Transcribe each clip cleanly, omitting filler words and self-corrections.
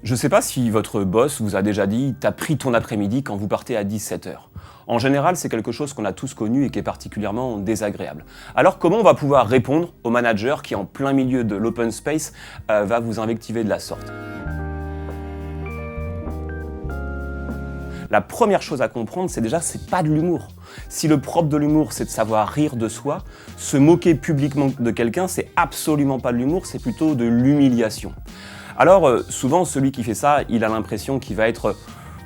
Je sais pas si votre boss vous a déjà dit « t'as pris ton après-midi quand vous partez à 17h ». En général, c'est quelque chose qu'on a tous connu et qui est particulièrement désagréable. Alors comment on va pouvoir répondre au manager qui, en plein milieu de l'open space, va vous invectiver de la sorte ? La première chose à comprendre, c'est déjà, c'est pas de l'humour. Si le propre de l'humour, c'est de savoir rire de soi, se moquer publiquement de quelqu'un, c'est absolument pas de l'humour, c'est plutôt de l'humiliation. Alors, souvent, celui qui fait ça, il a l'impression qu'il va être,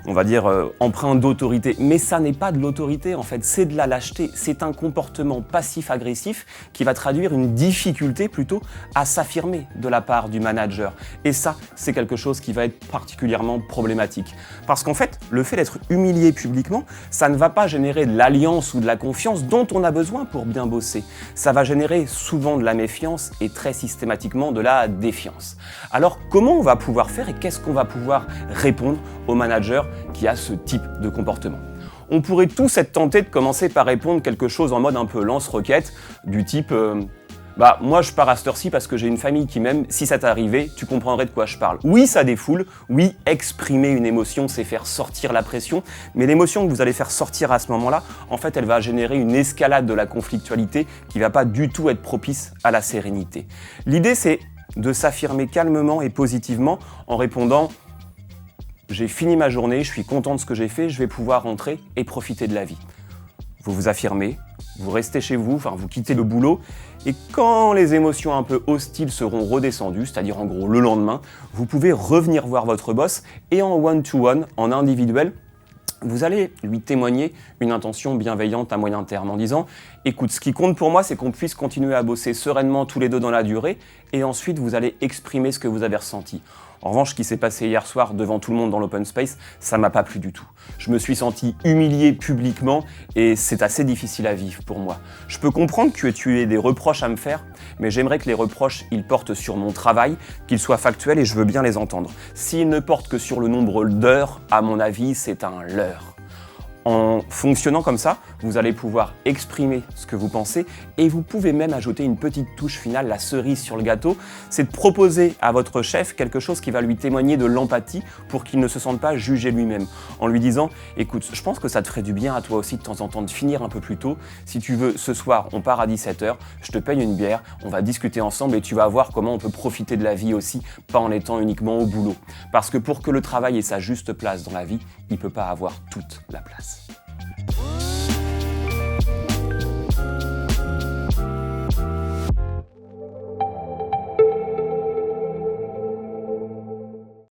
on va dire, empreint d'autorité. Mais ça n'est pas de l'autorité, en fait, c'est de la lâcheté. C'est un comportement passif-agressif qui va traduire une difficulté plutôt à s'affirmer de la part du manager. Et ça, c'est quelque chose qui va être particulièrement problématique. Parce qu'en fait, le fait d'être humilié publiquement, ça ne va pas générer de l'alliance ou de la confiance dont on a besoin pour bien bosser. Ça va générer souvent de la méfiance et très systématiquement de la défiance. Alors, comment on va pouvoir faire et qu'est-ce qu'on va pouvoir répondre au manager qui a ce type de comportement? On pourrait tous être tentés de commencer par répondre quelque chose en mode un peu lance-roquette, du type moi je pars à cette heure-ci parce que j'ai une famille qui m'aime, si ça t'arrivait, tu comprendrais de quoi je parle. Oui, ça défoule, oui, exprimer une émotion, c'est faire sortir la pression, mais l'émotion que vous allez faire sortir à ce moment-là, en fait, elle va générer une escalade de la conflictualité qui va pas du tout être propice à la sérénité. L'idée, c'est de s'affirmer calmement et positivement en répondant « J'ai fini ma journée, je suis content de ce que j'ai fait, je vais pouvoir rentrer et profiter de la vie ». Vous vous affirmez, vous restez chez vous, vous quittez le boulot, et quand les émotions un peu hostiles seront redescendues, c'est-à-dire en gros le lendemain, vous pouvez revenir voir votre boss et en one-to-one, en individuel, vous allez lui témoigner une intention bienveillante à moyen terme en disant « Écoute, ce qui compte pour moi, c'est qu'on puisse continuer à bosser sereinement tous les deux dans la durée et ensuite vous allez exprimer ce que vous avez ressenti. » En revanche, ce qui s'est passé hier soir devant tout le monde dans l'open space, ça m'a pas plu du tout. Je me suis senti humilié publiquement et c'est assez difficile à vivre pour moi. Je peux comprendre que tu aies des reproches à me faire, mais j'aimerais que les reproches, ils portent sur mon travail, qu'ils soient factuels et je veux bien les entendre. S'ils ne portent que sur le nombre d'heures, à mon avis, c'est un leurre. En fonctionnant comme ça, vous allez pouvoir exprimer ce que vous pensez et vous pouvez même ajouter une petite touche finale, la cerise sur le gâteau, c'est de proposer à votre chef quelque chose qui va lui témoigner de l'empathie pour qu'il ne se sente pas jugé lui-même. En lui disant « Écoute, je pense que ça te ferait du bien à toi aussi de temps en temps de finir un peu plus tôt. Si tu veux, ce soir, on part à 17h, je te paye une bière, on va discuter ensemble et tu vas voir comment on peut profiter de la vie aussi, pas en étant uniquement au boulot. » Parce que pour que le travail ait sa juste place dans la vie, il ne peut pas avoir toute la place.